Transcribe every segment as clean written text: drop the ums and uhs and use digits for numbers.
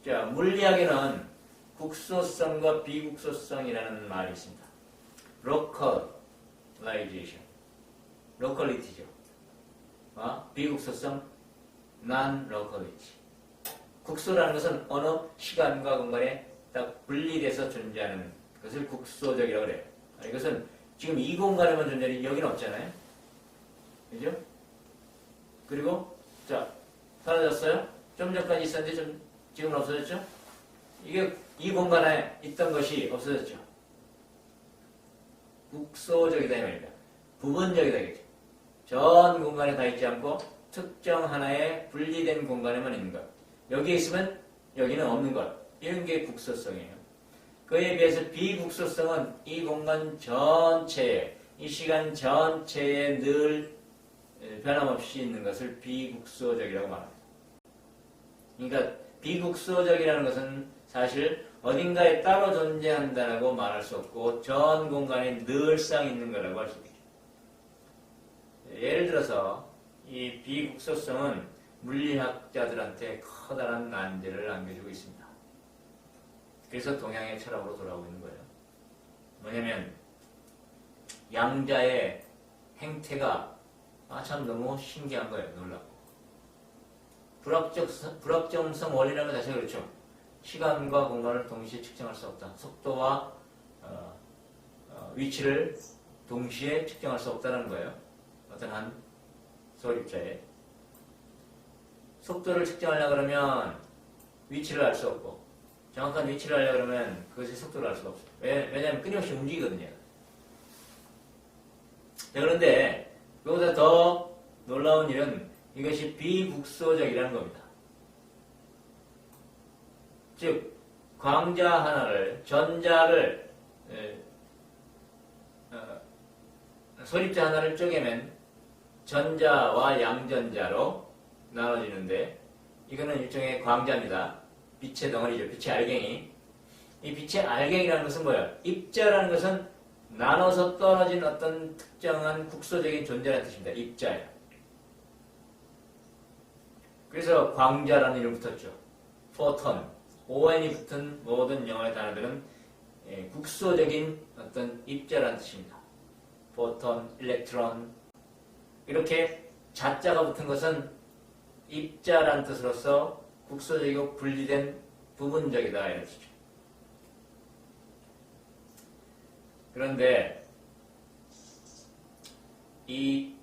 자, 물리학에는 국소성과 비국소성이라는 말이 있습니다. localization, locality죠. 비국소성, non-locality. 국소라는 것은 어느 시간과 공간에 딱 분리돼서 존재하는 것을 국소적이라고 그래요. 이것은 지금 이 공간에만 존재하는 여기는 없잖아요. 그죠? 그리고 자, 사라졌어요? 좀 전까지 있었는데 지금은 없어졌죠? 이게 이 공간에 있던 것이 없어졌죠. 국소적이다 이 말입니다. 부분적이다겠죠. 전 공간에 다 있지 않고 특정 하나의 분리된 공간에만 있는 것. 여기에 있으면 여기는 없는 것. 이런 게 국소성이에요. 그에 비해서 비국소성은 이 공간 전체에, 이 시간 전체에 늘 변함없이 있는 것을 비국소적이라고 말합니다. 그러니까 비국소적이라는 것은 사실 어딘가에 따로 존재한다고 말할 수 없고 전 공간에 늘상 있는 거라고 할 수 있죠. 예를 들어서 이 비국소성은 물리학자들한테 커다란 난제를 안겨주고 있습니다. 그래서 동양의 철학으로 돌아오고 있는 거예요. 뭐냐면 양자의 행태가 참 너무 신기한 거예요. 놀랍고. 불확정성 원리라는 것 자체가 그렇죠. 시간과 공간을 동시에 측정할 수 없다. 속도와 위치를 동시에 측정할 수 없다는 거예요. 어떤 한 소립자에. 속도를 측정하려고 그러면 위치를 알 수 없고 정확한 위치를 알려고 그러면 그것의 속도를 알 수가 없어요. 왜냐하면 끊임없이 움직이거든요. 그런데 그보다 더 놀라운 일은 이것이 비국소적이라는 겁니다. 즉 광자 하나를, 전자를, 소립자 하나를 쪼개면 전자와 양전자로 나눠지는데 이거는 일종의 광자입니다. 빛의 덩어리죠. 빛의 알갱이. 이 빛의 알갱이라는 것은 뭐예요? 입자라는 것은 나눠서 떨어진 어떤 특정한 국소적인 존재라는 뜻입니다. 입자예요. 그래서 광자라는 이름 붙었죠. 포톤, ON이 붙은 모든 영어의 단어들은 국소적인 어떤 입자라는 뜻입니다. 포톤, 일렉트론 이렇게 자자가 붙은 것은 입자라는 뜻으로서 국소적이고 분리된 부분적이다 이런 뜻이죠. 그런데 이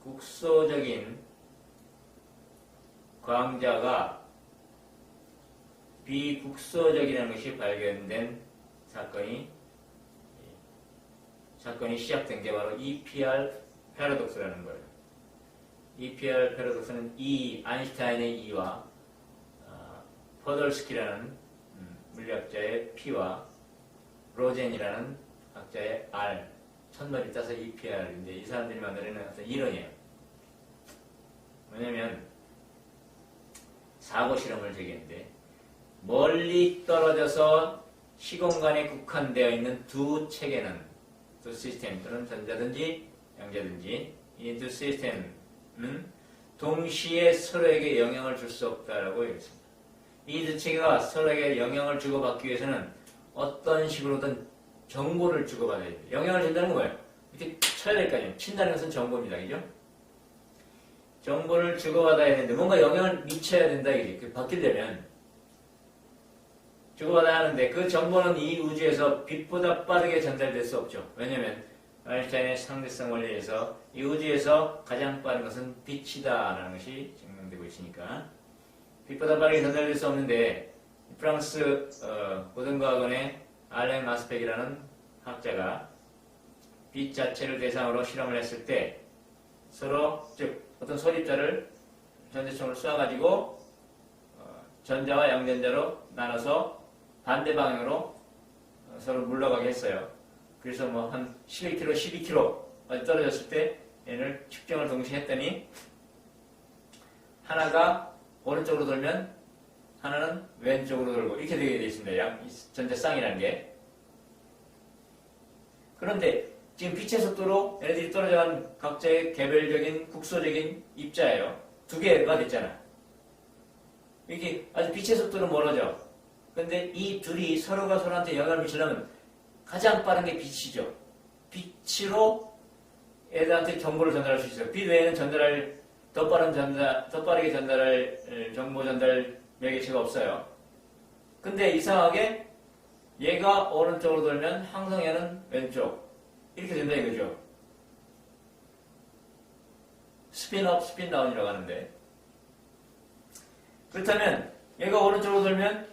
국소적인 광자가 비국소적이라는 것이 발견된 사건이 시작된 게 바로 EPR 패러독스라는 거예요. EPR 패러독스는 아인슈타인의 E와 포돌스키라는 물리학자의 P와 로젠이라는 학자의 R, 첫머리 따서 EPR인데 이 사람들이 만들어낸 어떤 이론이에요. 뭐냐면 사고 실험을 제기했는데 멀리 떨어져서 시공간에 국한되어 있는 두 체계는, 두 시스템 또는 전자든지 양자든지 이 두 시스템은 동시에 서로에게 영향을 줄 수 없다라고 얘기했습니다. 이 두 체계가 서로에게 영향을 주고받기 위해서는 어떤 식으로든 정보를 주고받아야 됩니다. 영향을 준다는 건 뭐예요? 이렇게 쳐야 될 거 아니에요. 친다는 것은 정보입니다. 그죠? 정보를 주고받아야 되는데 뭔가 영향을 미쳐야 된다. 이게 바뀌려면 주고받아야 하는데 그 정보는 이 우주에서 빛보다 빠르게 전달될 수 없죠. 왜냐하면 아인슈타인의 상대성 원리에서 이 우주에서 가장 빠른 것은 빛이다라는 것이 증명되고 있으니까 빛보다 빠르게 전달될 수 없는데 프랑스 고등과학원의 알랭 아스펙이라는 학자가 빛 자체를 대상으로 실험을 했을 때 서로 즉 어떤 소립자를 전자총을 쏴가지고 전자와 양전자로 나눠서 반대 방향으로 서로 물러가게 했어요. 그래서 뭐 한 11km, 12km 떨어졌을 때 얘를 측정을 동시에 했더니 하나가 오른쪽으로 돌면 하나는 왼쪽으로 돌고 이렇게 되게 되어 있습니다. 전자 쌍이라는 게. 그런데 지금 빛의 속도로 얘네들이 떨어져간 각자의 개별적인 국소적인 입자예요. 두 개가 됐잖아. 이게 아주 빛의 속도로 멀어져. 근데 이 둘이 서로가 서로한테 영향을 미치려면 가장 빠른 게 빛이죠. 빛으로 애들한테 정보를 전달할 수 있어요. 빛 외에는 더 빠르게 전달할 정보 전달 매개체가 없어요. 근데 이상하게 얘가 오른쪽으로 돌면 항상 얘는 왼쪽. 이렇게 된다 이거죠. 스핀업, 스핀다운이라고 하는데. 그렇다면 얘가 오른쪽으로 돌면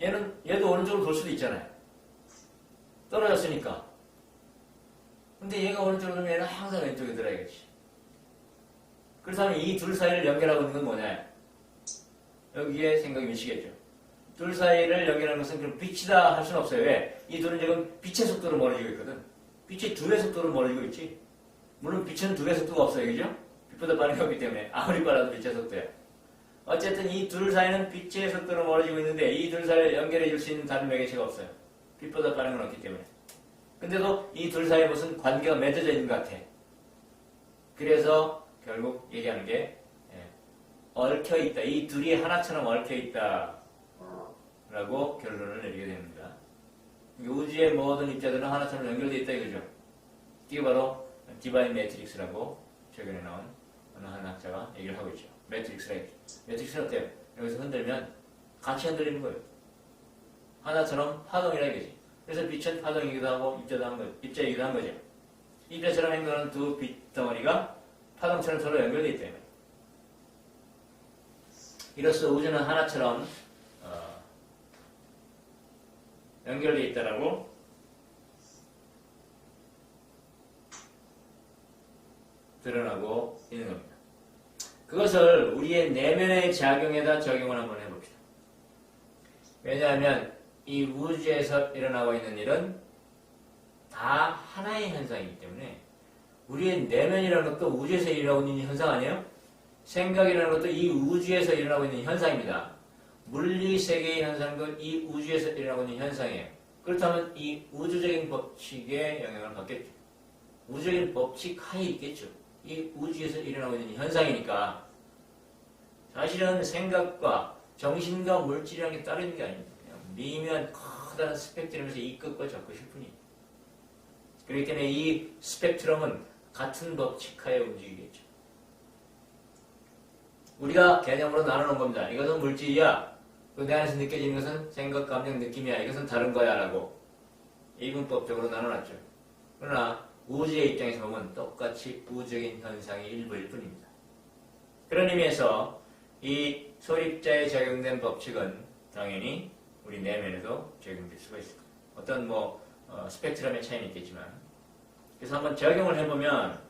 얘도 오른쪽으로 돌 수도 있잖아요. 떨어졌으니까. 근데 얘가 오른쪽으로 돌면 얘는 항상 왼쪽에 들어야겠지. 그렇다면 이 둘 사이를 연결하고 있는 건 뭐냐? 여기에 생각이 미치겠죠. 둘 사이를 연결하는 것은 그럼 빛이다 할 수는 없어요. 왜? 이 둘은 지금 빛의 속도로 멀어지고 있거든. 빛이 2배 속도로 멀어지고 있지. 물론 빛은 2배 속도가 없어요. 그죠? 빛보다 빠른 게 없기 때문에 아무리 빨라도 빛의 속도야. 어쨌든 이 둘 사이는 빛의 속도로 멀어지고 있는데 이 둘 사이를 연결해 줄 수 있는 다른 매개체가 없어요. 빛보다 빠른 건 없기 때문에. 근데도 이 둘 사이에 무슨 관계가 맺어져 있는 것 같아. 그래서 결국 얘기하는 게 얽혀있다. 이 둘이 하나처럼 얽혀있다. 라고 결론을 내리게 됩니다. 우주의 모든 입자들은 하나처럼 연결되어 있다 이거죠. 이게 바로 디바인 매트릭스라고 최근에 나온 어느 한 학자가 얘기를 하고 있죠. 매트릭스라 얘기. 매트릭스는 어때요? 여기서 흔들면 같이 흔들리는 거예요. 하나처럼 파동이라 이거지. 그래서 빛은 파동이기도 하고 입자이기도 한 거죠. 입자처럼 행동하는 두 빛 덩어리가 파동처럼 서로 연결되어 있다. 이로써 우주는 하나처럼 연결되어 있다라고 드러나고 있는 겁니다. 그것을 우리의 내면의 작용에다 적용을 한번 해봅시다. 왜냐하면 이 우주에서 일어나고 있는 일은 다 하나의 현상이기 때문에 우리의 내면이라는 것도 우주에서 일어나고 있는 현상 아니에요? 생각이라는 것도 이 우주에서 일어나고 있는 현상입니다. 물리세계의 현상도 이 우주에서 일어나고 있는 현상이에요. 그렇다면 이 우주적인 법칙에 영향을 받겠죠. 우주적인 법칙 하에 있겠죠. 이 우주에서 일어나고 있는 현상이니까 사실은 생각과 정신과 물질이라는 게 따르는 게 아닙니다. 그냥 미묘한 커다란 스펙트럼에서 이 끝과 저 끝일 뿐이에요. 그렇기 때문에 이 스펙트럼은 같은 법칙 하에 움직이겠죠. 우리가 개념으로 나눠놓은 겁니다. 이것은 물질이야. 내 안에서 느껴지는 것은 생각, 감정, 느낌이야. 이것은 다른 거야 라고 이분법적으로 나눠놨죠. 그러나 우주의 입장에서 보면 똑같이 우주적인 현상의 일부일 뿐입니다. 그런 의미에서 이 소립자에 적용된 법칙은 당연히 우리 내면에도 적용될 수가 있을 겁니다. 어떤 스펙트럼의 차이는 있겠지만 그래서 한번 적용을 해보면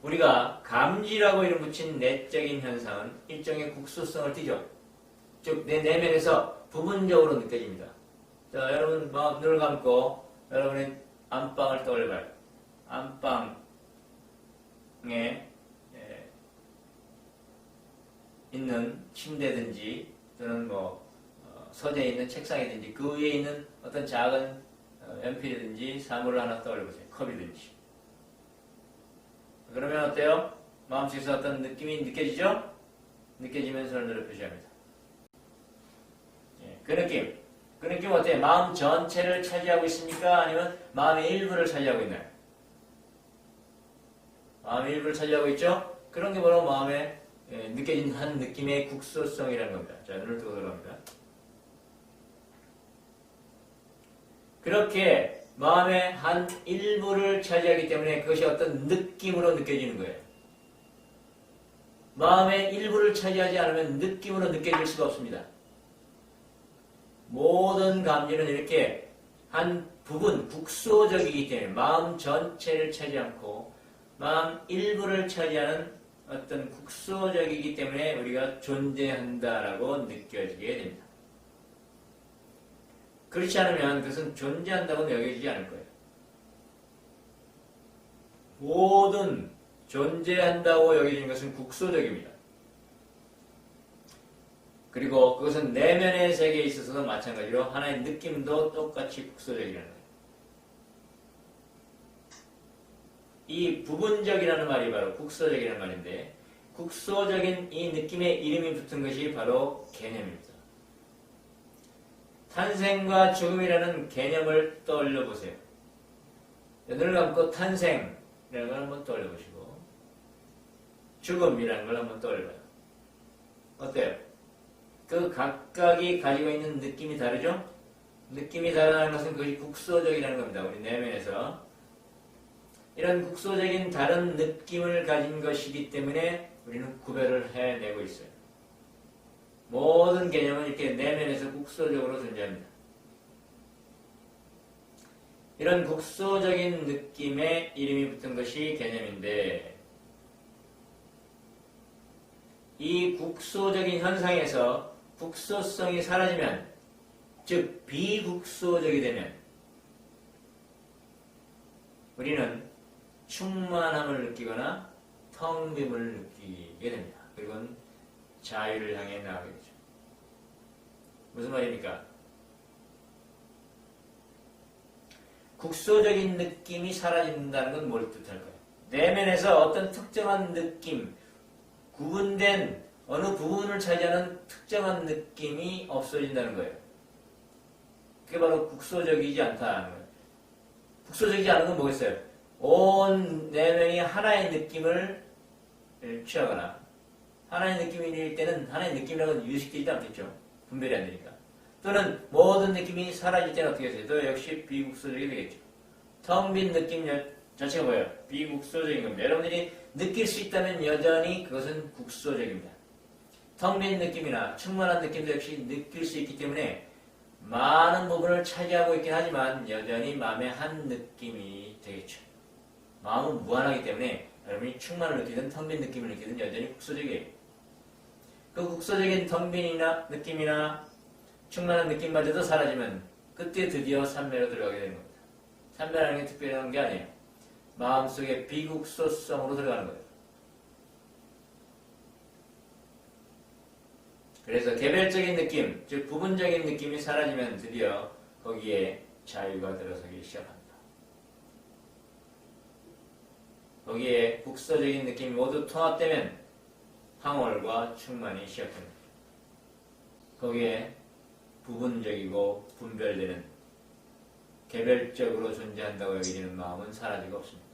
우리가 감지라고 이름 붙인 내적인 현상은 일종의 국소성을 띠죠. 즉 내 내면에서 부분적으로 느껴집니다. 자, 여러분 눈을 감고 여러분의 안방을 떠올려봐요. 안방에 있는 침대든지 또는 서재에 있는 책상이든지 그 위에 있는 어떤 작은 연필이든지 사물을 하나 떠올려보세요. 컵이든지. 그러면 어때요? 마음속에서 어떤 느낌이 느껴지죠? 느껴지면 손을 들어 표시합니다. 그 느낌 어때요? 마음 전체를 차지하고 있습니까? 아니면 마음의 일부를 차지하고 있나요? 마음의 일부를 차지하고 있죠? 그런 게 바로 마음에 느껴진 한 느낌의 국소성이라는 겁니다. 자, 눈을 뜨고 들어갑니다. 그렇게 마음의 한 일부를 차지하기 때문에 그것이 어떤 느낌으로 느껴지는 거예요. 마음의 일부를 차지하지 않으면 느낌으로 느껴질 수가 없습니다. 모든 감지는 이렇게 한 부분, 국소적이기 때문에 마음 전체를 차지 않고 마음 일부를 차지하는 어떤 국소적이기 때문에 우리가 존재한다라고 느껴지게 됩니다. 그렇지 않으면 그것은 존재한다고 여겨지지 않을 거예요. 모든 존재한다고 여겨지는 것은 국소적입니다. 그리고 그것은 내면의 세계에 있어서도 마찬가지로 하나의 느낌도 똑같이 국소적이라는 거예요. 이 부분적이라는 말이 바로 국소적이라는 말인데 국소적인 이 느낌의 이름이 붙은 것이 바로 개념입니다. 탄생과 죽음이라는 개념을 떠올려 보세요. 눈을 감고 탄생이라는 걸 한번 떠올려 보시고 죽음이라는 걸 한번 떠올려봐요. 어때요? 그 각각이 가지고 있는 느낌이 다르죠? 느낌이 다르다는 것은 그것이 국소적이라는 겁니다. 우리 내면에서 이런 국소적인 다른 느낌을 가진 것이기 때문에 우리는 구별을 해내고 있어요. 모든 개념은 이렇게 내면에서 국소적으로 존재합니다. 이런 국소적인 느낌의 이름이 붙은 것이 개념인데 이 국소적인 현상에서 국소성이 사라지면 즉 비국소적이 되면 우리는 충만함을 느끼거나 텅 빔을 느끼게 됩니다. 그리고는 자유를 향해 나가게 되죠. 무슨 말입니까? 국소적인 느낌이 사라진다는 건 뭘 뜻할까요? 내면에서 어떤 특정한 느낌, 구분된 어느 부분을 차지하는 특정한 느낌이 없어진다는 거예요. 그게 바로 국소적이지 않다는 거예요. 국소적이지 않은 건 뭐겠어요? 온 내면이 하나의 느낌을 취하거나 하나의 느낌일 때는 하나의 느낌이라는 건 유식되지 않겠죠. 분별이 안 되니까. 또는 모든 느낌이 사라질 때는 어떻게 해서요? 또 역시 비국소적이 되겠죠. 텅 빈 느낌 자체가 뭐예요? 비국소적인 겁니다. 여러분들이 느낄 수 있다면 여전히 그것은 국소적입니다. 텅 빈 느낌이나 충만한 느낌도 역시 느낄 수 있기 때문에 많은 부분을 차지하고 있긴 하지만 여전히 마음의 한 느낌이 되겠죠. 마음은 무한하기 때문에 여러분이 충만을 느끼든 텅 빈 느낌을 느끼든 여전히 국소적이에요. 그 국소적인 텅 빈이나 느낌이나 충만한 느낌마저도 사라지면 그때 드디어 삼매로 들어가게 되는 겁니다. 삼매라는 게 특별한 게 아니에요. 마음속에 비국소성으로 들어가는 거예요. 그래서 개별적인 느낌, 즉 부분적인 느낌이 사라지면 드디어 거기에 자유가 들어서기 시작합니다. 거기에 국소적인 느낌이 모두 통합되면 황홀과 충만이 시작됩니다. 거기에 부분적이고 분별되는 개별적으로 존재한다고 여기는 마음은 사라지고 없습니다.